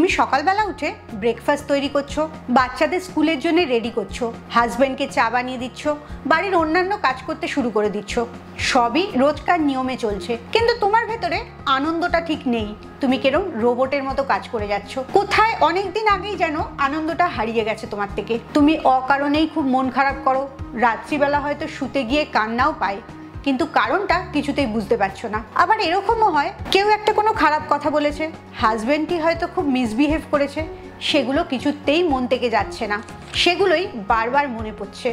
তুমি সকালবেলা উঠে ব্রেকফাস্ট তৈরি করছো, বাচ্চাদের স্কুলের জন্য রেডি করছো, হাজব্যান্ডকে চা বানিয়ে দিচ্ছ, বাড়ির অন্যান্য কাজ করতে শুরু করে দিচ্ছ। সবই রোজকার নিয়মে চলছে, কিন্তু তোমার ভেতরে আনন্দটা ঠিক নেই। তুমি কেরম রোবটের মতো কাজ করে যাচ্ছ। কোথায় অনেকদিন আগেই যেন আনন্দটা হারিয়ে গেছে তোমার থেকে। তুমি অকারণেই খুব মন খারাপ করো, রাত্রিবেলা হয়তো শুতে গিয়ে কান্নাও পায়, কিন্তু কারণটা কিছুতেই বুঝতে পারছো না। আবার এরকমও হয় কেউ একটা কোনো খারাপ কথা বলেছে, হাজবেন্ডই হয়তো খুব মিসবিহেভ করেছে, সেগুলো কিছুতেই মন থেকে যাচ্ছে না, সেগুলোই বারবার মনে পড়ছে।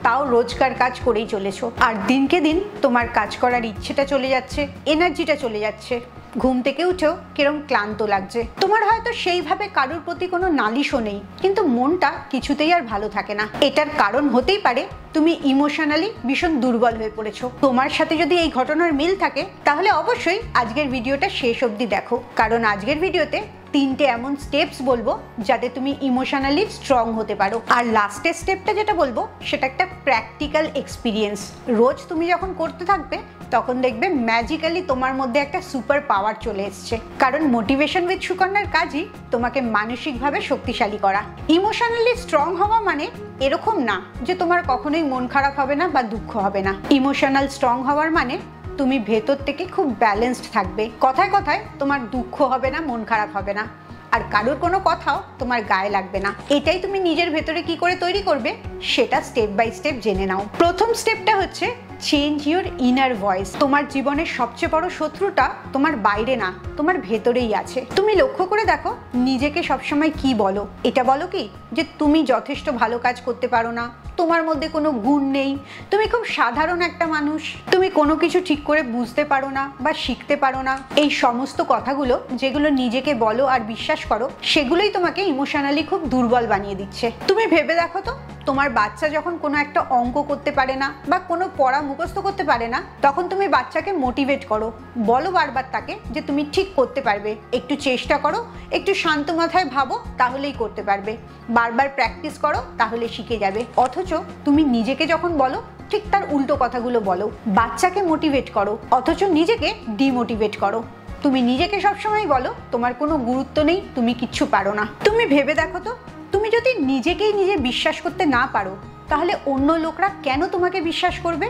তাও রোজকার কাজ করেই চলেছো, আর দিনকে দিন তোমার কাজ করার ইচ্ছেটা চলে যাচ্ছে, এনার্জিটা চলে যাচ্ছে। ঘুম থেকে উঠেও কিরম ক্লান্ত লাগছে। তোমার হয়তো সেইভাবে কারোর প্রতি কোনো নালিশও নেই, কিন্তু মনটা কিছুতেই আর ভালো থাকে না। এটার কারণ হতেই পারে তুমি ইমোশনালি ভীষণ দুর্বল হয়ে পড়েছো। তোমার সাথে যদি এই ঘটনার মিল থাকে, তাহলে অবশ্যই আজকের ভিডিওটা শেষ অবধি দেখো, কারণ আজকের ভিডিওতে 3টে এমন স্টেপস বলবো যাতে তুমি ইমোশনালি স্ট্রং হতে পারো। আর লাস্টের স্টেপটা যেটা বলবো সেটা একটা প্র্যাকটিক্যাল এক্সপিরিয়েন্স। রোজ তুমি যখন করতে থাকবে তখন দেখবে ম্যাজিক্যালি তোমার মধ্যে একটা সুপার পাওয়ার চলে এসছে। কারণ মোটিভেশন উইথ সুকন্যার কাজই তোমাকে মানসিকভাবে শক্তিশালী করা। ইমোশনালি স্ট্রং হওয়া মানে এরকম না যে তোমার কখনোই মন খারাপ হবে না বা দুঃখ হবে না। ইমোশনাল স্ট্রং হওয়ার মানে তুমি ভেতর থেকে খুব ব্যালেন্সড থাকবে। কথায় কথায় তোমার দুঃখ হবে না, মন খারাপ হবে না, আর কারোর কোনো কথাও তোমার গায়ে লাগবে না। এটাই তুমি নিজের ভেতরে কি করে তৈরি করবে সেটা স্টেপ বাই স্টেপ জেনে নাও। প্রথম স্টেপটা হচ্ছে চেঞ্জ ইউর ইনার ভয়েস। তোমার জীবনের সবচেয়ে বড় শত্রুটা তোমার বাইরে না, তোমার ভেতরেই আছে। তুমি লক্ষ্য করে দেখো নিজেকে সবসময় কি বলো। এটা বলো কি যে তুমি যথেষ্ট ভালো কাজ করতে পারো না, তোমার মধ্যে কোনো গুণ নেই, তুমি খুব সাধারণ একটা মানুষ, তুমি কোনো কিছু ঠিক করে বুঝতে পারো না বা শিখতে পারো না। এই সমস্ত কথাগুলো যেগুলো নিজেকে বলো আর বিশ্বাস করো, সেগুলোই তোমাকে ইমোশনালি খুব দুর্বল বানিয়ে দিচ্ছে। তুমি ভেবে দেখো তো, তোমার বাচ্চা যখন কোনো একটা অঙ্ক করতে পারে না বা কোনো পড়া মুখস্থ করতে পারে না, তখন তুমি বাচ্চাকে মোটিভেট করো, বলো বারবার তাকে যে তুমি ঠিক করতে পারবে, একটু চেষ্টা করো, একটু শান্ত মাথায় ভাবো, তাহলেই করতে পারবে, বারবার প্র্যাকটিস করো, তাহলে শিখে যাবে। অথচ তুমি নিজেকে যখন বলো ঠিক তার উল্টো কথাগুলো বলো। বাচ্চাকে মোটিভেট করো অথচ নিজেকে ডিমোটিভেট করো। তুমি নিজেকে সবসময় বলো তোমার কোনো গুরুত্ব নেই, তুমি কিচ্ছু পারো না। তুমি ভেবে দেখো তো, তুমি যদি নিজেকেই নিজে বিশ্বাস করতে না পারো, তাহলে অন্য লোকরা কেন তোমাকে বিশ্বাস করবে?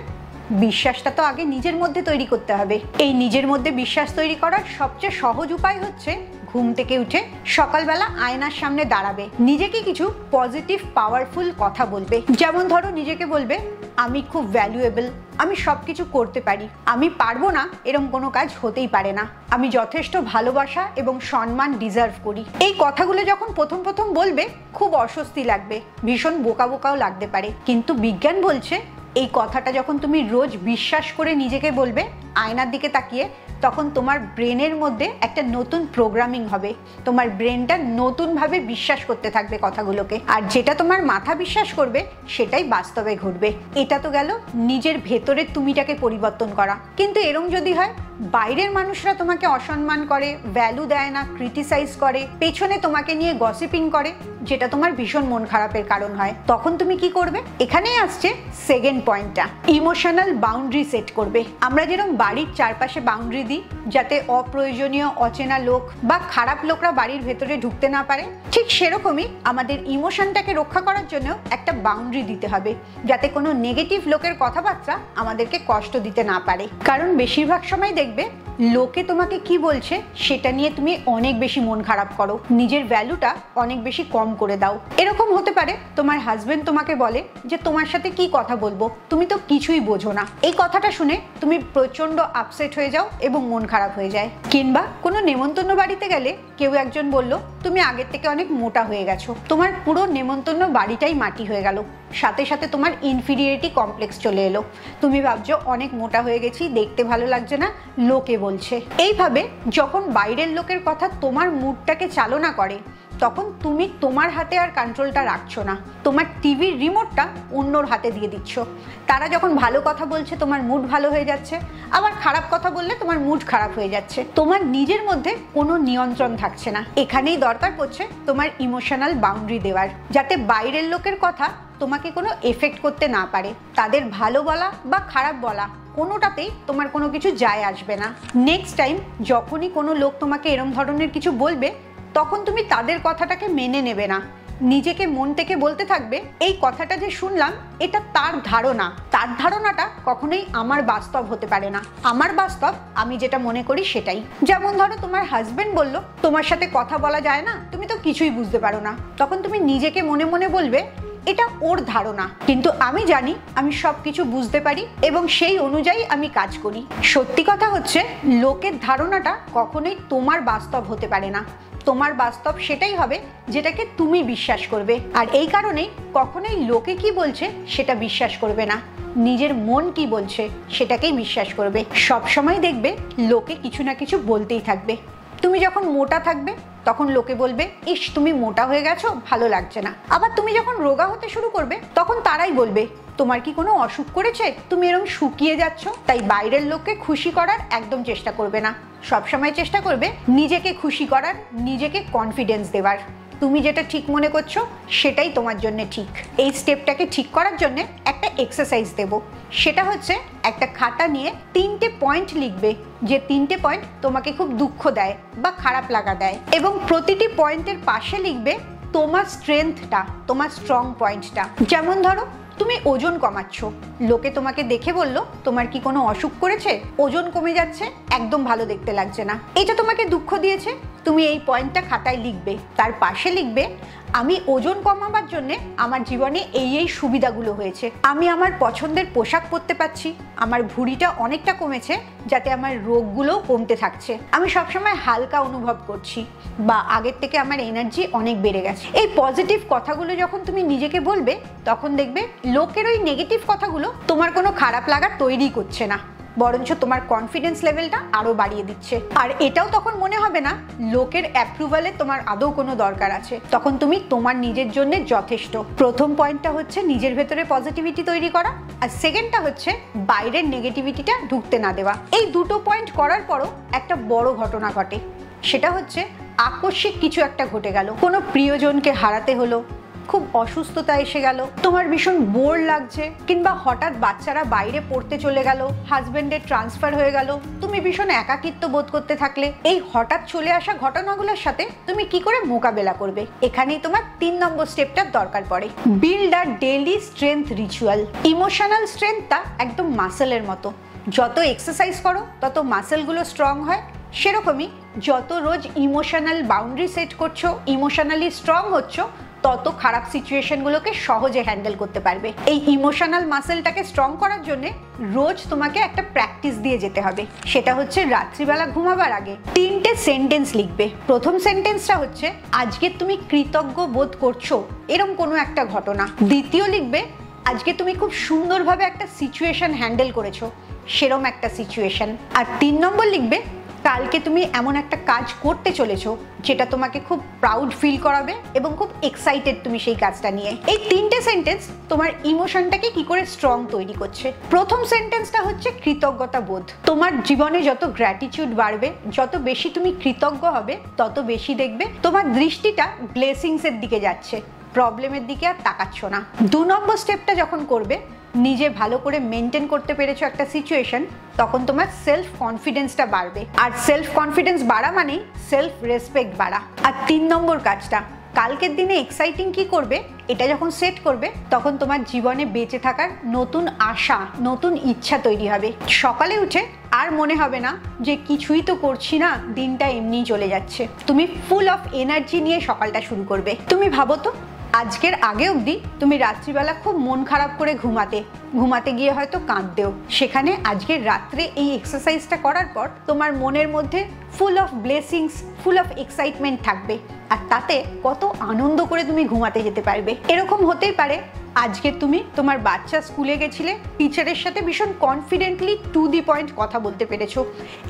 বিশ্বাসটা তো আগে নিজের মধ্যে তৈরি করতে হবে। এই নিজের মধ্যে বিশ্বাস তৈরি করার সবচেয়ে সহজ উপায় হচ্ছে ঘুম থেকে উঠে সকালবেলা আয়নার সামনে দাঁড়াবে, নিজেকে কিছু পজিটিভ পাওয়ারফুল কথা বলবে। যেমন ধরো নিজেকে বলবে আমি খুব ভ্যালুয়েবল, আমি সব কিছু করতে পারি, আমি পারবো না এরকম কোনো কাজ হতেই পারে না, আমি যথেষ্ট ভালোবাসা এবং সম্মান ডিজার্ভ করি। এই কথাগুলো যখন প্রথম প্রথম বলবে খুব অস্বস্তি লাগবে, ভীষণ বোকা বোকাও লাগতে পারে, কিন্তু বিজ্ঞান বলছে এই কথাটা যখন তুমি রোজ বিশ্বাস করে নিজেকে বলবে আয়নার দিকে তাকিয়ে, তখন তোমার ব্রেনের মধ্যে একটা নতুন প্রোগ্রামিং হবে। তোমার ব্রেনটা নতুনভাবে বিশ্বাস করতে থাকবে কথাগুলোকে, আর যেটা তোমার মাথা বিশ্বাস করবে সেটাই বাস্তবে ঘটবে। এটা তো গেল নিজের ভেতরের তুমিটাকে পরিবর্তন করা। কিন্তু এরম যদি হয় বাইরের মানুষরা তোমাকে অসম্মান করে, ভ্যালু দেয় না, ক্রিটিসাইজ করে, পেছনে তোমাকে নিয়ে গসিপিং করে, যেটা তোমার ভীষণ মন খারাপের কারণ হয়, তখন তুমি কি করবে? এখানেই আসছে সেকেন্ড পয়েন্টটা, ইমোশনাল বাউন্ডারি সেট করবে। আমরা যেরকম বাড়ির চারপাশে বাউন্ডারি দিই যাতে অপ্রয়োজনীয় অচেনা লোক বা খারাপ লোকরা বাড়ির ভেতরে ঢুকতে না পারে, ঠিক সেরকমই আমাদের ইমোশনটাকে রক্ষা করার জন্য একটা বাউন্ডারি দিতে হবে যাতে কোনো নেগেটিভ লোকের কথাবার্তা আমাদেরকে কষ্ট দিতে না পারে। কারণ বেশিরভাগ সময় দেখবে লোকে তোমাকে কি বলছে সেটা নিয়ে তুমি অনেক বেশি মন খারাপ করো, নিজের ভ্যালুটা অনেক বেশি কম করে দাও। এরকম হতে পারে তোমার হাজবেন্ড তোমাকে বলে যে তোমার সাথে কি কথা বলবো, তুমি তো কিছুই বোঝো না। এই কথাটা শুনে তুমি প্রচন্ড আপসেট হয়ে যাও এবং মন খারাপ হয়ে যায়। কিংবা কোনো নেমন্তন্ন বাড়িতে গেলে কেউ একজন বলল তুমি আগের থেকে অনেক মোটা হয়ে গেছো, তোমার পুরো নেমন্তন্ন বাড়িটাই মাটি হয়ে গেল, সাথে সাথে তোমার ইনফিরিয়রিটি কমপ্লেক্স চলে এলো, তুমি ভাবছো অনেক মোটা হয়ে গেছি, দেখতে ভালো লাগছে না, লোকে বলছে। এইভাবে যখন বাইরের লোকের কথা তোমার মুডটাকে চালনা করে, তখন তুমি তোমার হাতে আর কন্ট্রোলটা রাখছো না, তোমার টিভির রিমোটটা অন্যর হাতে দিয়ে দিচ্ছ। তারা যখন ভালো কথা বলছে তোমার মুড ভালো হয়ে যাচ্ছে, আবার খারাপ কথা বললে তোমার মুড খারাপ হয়ে যাচ্ছে। তোমার নিজের মধ্যে কোনো নিয়ন্ত্রণ থাকছে না। এখানেই দরকার পড়ছে তোমার ইমোশনাল বাউন্ডারি দেওয়ার, যাতে বাইরের লোকের কথা তোমাকে কোনো এফেক্ট করতে না পারে। তাদের ভালো বলা বা খারাপ বলা কোনোটাতেই তোমার কোনো কিছু যায় আসবে না। নেক্সট টাইম যখনই কোনো লোক তোমাকে এরম ধরনের কিছু বলবে, তখন তুমি তাদের কথাটাকে মেনে নেবে না, নিজেকে মন থেকে বলতে থাকবে এই কথাটা যে শুনলাম এটা তার ধারণা, তার ধারণাটা কখনোই আমার বাস্তব হতে পারে না, আমার বাস্তব আমি যেটা মনে করি সেটাই। যেমন ধরো তোমার হাজবেন্ড বলল তোমার সাথে কথা বলা যায় না, তুমি তো কিছুই বুঝতে পারো না, তখন তুমি নিজেকে মনে মনে বলবে এটা ওর ধারণা, কিন্তু আমি জানি আমি সবকিছু বুঝতে পারি এবং সেই অনুযায়ী আমি কাজ করি। সত্যি কথা হচ্ছে লোকের ধারণাটা কখনোই তোমার বাস্তব হতে পারে না, তোমার বাস্তব সেটাই হবে যেটাকে তুমি বিশ্বাস করবে। আর এই কারণেই কখনোই লোকে কি বলছে সেটা বিশ্বাস করবে না, নিজের মন কি বলছে সেটাকেই বিশ্বাস করবে। সব সময় দেখবে লোকে কিছু না কিছু বলতেই থাকবে। তুমি যখন মোটা থাকবে তখন লোকে বলবে ইস তুমি মোটা হয়ে গেছো, ভালো লাগছে না। আবার তুমি যখন রোগা হতে শুরু করবে তখন তারাই বলবে তোমার কি কোনো অসুখ করেছে, তুমি এরকম শুকিয়ে যাচ্ছ। তাই বাইরের লোককে খুশি করার একদম চেষ্টা করবে না, সবসময় চেষ্টা করবে নিজেকে খুশি করার, নিজেকে কনফিডেন্স দেওয়ার। তুমি যেটা ঠিক মনে করছো সেটাই তোমার জন্য ঠিক। এই স্টেপটাকে ঠিক করার জন্য একটা এক্সারসাইজ দেব, সেটা হচ্ছে একটা খাতা নিয়ে 3টে পয়েন্ট লিখবে, যে 3টে পয়েন্ট তোমাকে খুব দুঃখ দেয় বা খারাপ লাগা দেয়, এবং প্রতিটি পয়েন্টের পাশে লিখবে তোমার স্ট্রেংথটা, তোমার স্ট্রং পয়েন্টটা। যেমন ধরো তুমি ওজন কমাচ্ছ, লোকে তোমাকে দেখে বললো তোমার কি কোনো অসুখ করেছে, ওজন কমে যাচ্ছে, একদম ভালো দেখতে লাগছে না, এটা তোমাকে দুঃখ দিয়েছে, তুমি এই পয়েন্টটা খাতায় লিখবে। তার পাশে লিখবে আমি ওজন কমাবার জন্য আমার জীবনে এই সুবিধাগুলো হয়েছে, আমি আমার পছন্দের পোশাক পরতে পারছি, আমার ভুঁড়িটা অনেকটা কমেছে যাতে আমার রোগগুলোও কমতে থাকছে, আমি সবসময় হালকা অনুভব করছি, বা আগের থেকে আমার এনার্জি অনেক বেড়ে গেছে। এই পজিটিভ কথাগুলো যখন তুমি নিজেকে বলবে তখন দেখবে লোকের ওই নেগেটিভ কথাগুলো তোমার কোনো খারাপ লাগা তৈরি করছে না, বরঞ্চ তোমার কনফিডেন্স লেভেলটা আরো বাড়িয়ে দিচ্ছে। আর এটাও তখন মনে হবে না লোকের অ্যাপ্রুভালে তোমার আদৌ কোনো দরকার আছে, তখন তুমি তোমার নিজের জন্য যথেষ্ট। প্রথম পয়েন্টটা হচ্ছে নিজের ভেতরে পজিটিভিটি তৈরি করা, আর সেকেন্ডটা হচ্ছে বাইরের নেগেটিভিটিটা ঢুকতে না দেওয়া। এই দুটো পয়েন্ট করার পরও একটা বড় ঘটনা ঘটে, সেটা হচ্ছে আকস্মিক কিছু একটা ঘটে গেল, কোনো প্রিয়জনকে হারাতে হলো, খুব অসুস্থতা এসে গেল, তোমার ভীষণ বোর লাগছে, কিংবা হঠাৎ বাচ্চারা বাইরে পড়তে চলে গেল, হাজবেন্ডের ট্রান্সফার হয়ে গেল, তুমি ভীষণ একাকিত্ব বোধ করতে থাকলে। এই হঠাৎ চলে আসা ঘটনাগুলোর সাথে তুমি কি করে মোকাবেলা করবে, এখানেই তোমার 3 নম্বর স্টেপটার দরকার পড়ে। Build a daily strength ritual. Emotional স্ট্রেংথটা একদম মাসেলের মতো, যত এক্সারসাইজ করো তত মাসেলগুলো স্ট্রং হয়, সেরকমই যত রোজ ইমোশনাল বাউন্ডারি সেট করছো, ইমোশনালি স্ট্রং হচ্ছ, তত খারাপ সিচুয়েশনগুলোকে সহজে হ্যান্ডেল করতে পারবে। এই ইমোশনাল মাসেলটাকে স্ট্রং করার জন্য রোজ তোমাকে একটা প্র্যাকটিস দিয়ে যেতে হবে, সেটা হচ্ছে রাত্রিবেলা ঘুমাবার আগে 3টে সেন্টেন্স লিখবে। প্রথম সেন্টেন্সটা হচ্ছে আজকে তুমি কৃতজ্ঞ বোধ করছো এরকম কোনো একটা ঘটনা। দ্বিতীয় লিখবে আজকে তুমি খুব সুন্দরভাবে একটা সিচুয়েশন হ্যান্ডেল করেছো, সেরকম একটা সিচুয়েশন। আর 3 নম্বর লিখবে কালকে তুমি এমন একটা কাজ করতে চলেছো যেটা তোমাকে খুব প্রাউড ফিল করাবে এবং খুব এক্সাইটেড তুমি সেই কাজটা নিয়ে। এই 3টে সেন্টেন্স তোমার ইমোশনটাকে কি করে স্ট্রং তৈরি করছে। প্রথম সেন্টেন্সটা হচ্ছে কৃতজ্ঞতা বোধ। তোমার জীবনে যত গ্র্যাটিটিউড বাড়বে, যত বেশি তুমি কৃতজ্ঞ হবে, তত বেশি দেখবে তোমার দৃষ্টিটা ব্লেসিংসের দিকে যাচ্ছে, প্রবলেমের দিকে আর তাকাচ্ছ না। 2 নম্বর স্টেপটা যখন করবে, নিজে ভালো করে মেনটেন করতে পেরেছো একটা সিচুয়েশন, তখন তোমার সেলফ কনফিডেন্সটা বাড়বে, আর সেলফ কনফিডেন্স বাড়া মানেই সেলফ রেসপেক্ট বাড়া। আর 3 নম্বর কাজটা, কালকের দিনে এক্সাইটিং কি করবে এটা যখন সেট করবে, তখন তোমার জীবনে বেঁচে থাকার নতুন আশা, নতুন ইচ্ছা তৈরি হবে। সকালে উঠে আর মনে হবে না যে কিছুই তো করছি না, দিনটা এমনিই চলে যাচ্ছে, তুমি ফুল অফ এনার্জি নিয়ে সকালটা শুরু করবে। তুমি ভাবো তো আজকের আগে অবধি তুমি রাত্রিবেলা খুব মন খারাপ করে ঘুমাতে গিয়ে হয়তো কাঁদতেও, সেখানে আজকের রাত্রে এই এক্সারসাইজটা করার পর তোমার মনের মধ্যে full of blessings, full of excitement থাকবে, আর তাতে কত আনন্দ করে তুমি ঘুমাতে যেতে পারবে। এরকম হতেই পারে আজকে তুমি তোমার বাচ্চা স্কুলে গেছিলে, টিচারের সাথে ভীষণ কনফিডেন্টলি টু দি পয়েন্ট কথা বলতে পেরেছো,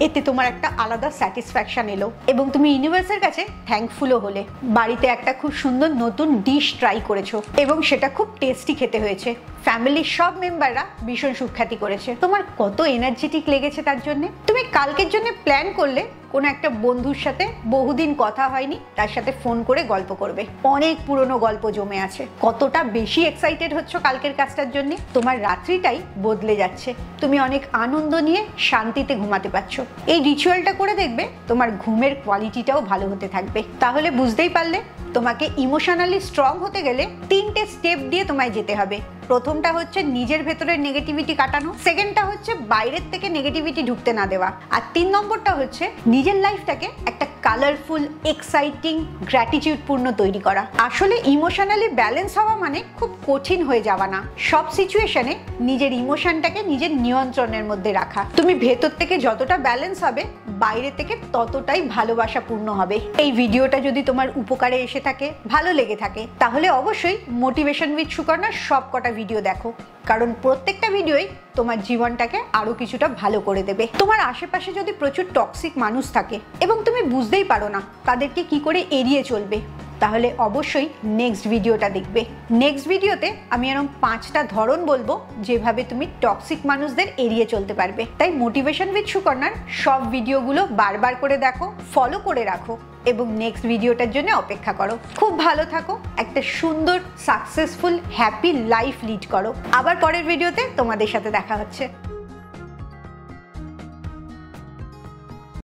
এতে তোমার একটা আলাদা স্যাটিসফ্যাকশন এলো এবং তুমি ইউনিভার্সের কাছে থ্যাঙ্কফুলও হলে। বাড়িতে একটা খুব সুন্দর নতুন ডিশ ট্রাই করেছো এবং সেটা খুব টেস্টি খেতে হয়েছে, ফ্যামিলির সব মেম্বাররা ভীষণ সুখ্যাতি করেছে, তোমার কত এনার্জেটিক লেগেছে তার জন্য। তুমি কালকের জন্য প্ল্যান করলে কোনো একটা বন্ধুর সাথে বহুদিন কথা হয়নি, তার সাথে ফোন করে গল্প করবে। অনেক পুরনো গল্প জমে আছে। কতটা বেশি এক্সাইটেড হচ্ছ কালকের কাজটার জন্য, তোমার রাত্রিটাই বদলে যাচ্ছে। তুমি অনেক আনন্দ নিয়ে শান্তিতে ঘুমাতে পারছো। এই রিচুয়ালটা করে দেখবে তোমার ঘুমের কোয়ালিটিটাও ভালো হতে থাকবে। তাহলে বুঝতেই পারলে, তোমাকে ইমোশনালি স্ট্রং হতে গেলে 3টে স্টেপ দিয়ে তোমায় যেতে হবে। প্রথমটা হচ্ছে নিজের ভেতরের নেগেটিভিটি কাটানো, সেকেন্ডটা হচ্ছে বাইরের থেকে নেগেটিভিটি ঢুকতে না দেওয়া, আর 3 নম্বরটা হচ্ছে নিজের লাইফটাকে একটা কালারফুল, এক্সাইটিং, গ্র্যাটিটিউড পূর্ণ তৈরি করা। আসলে ইমোশনালি ব্যালেন্স হওয়া মানে খুব কঠিন হয়ে যাওয়া না। সব সিচুয়েশনে নিজের ইমোশনটাকে নিজের নিয়ন্ত্রণের মধ্যে রাখা। তুমি ভেতর থেকে যতটা ব্যালেন্স হবে, বাইরে থেকে ততটাই ভালোবাসাপূর্ণ হবে। এই ভিডিওটা যদি তোমার উপকারে এসে থাকে, ভালো লেগে থাকে, তাহলে অবশ্যই মোটিভেশন উইথ সুকর্ণার সবকটা ভিডিও দেখো, কারণ প্রত্যেকটা ভিডিওই তোমার জীবনটাকে আরো কিছুটা ভালো করে দেবে। তোমার আশেপাশে যদি প্রচুর টক্সিক মানুষ থাকে এবং তুমি বুঝতেই পারো না তাদেরকে কি করে এড়িয়ে চলবে, তাহলে অবশ্যই নেক্সট ভিডিওটা দেখবে। নেক্সট ভিডিওতে আমি এরকম 5টা ধরন বলবো যেভাবে তুমি টক্সিক মানুষদের এড়িয়ে চলতে পারবে। তাই মোটিভেশন উইথ সুকর্ণার সব ভিডিওগুলো বারবার করে দেখো, ফলো করে রাখো এবং নেক্সট ভিডিওটার জন্য অপেক্ষা করো। খুব ভালো থাকো, একটা সুন্দর, সাকসেসফুল, হ্যাপি লাইফ লিড করো। আবার পরের ভিডিওতে তোমাদের সাথে দেখা হচ্ছে।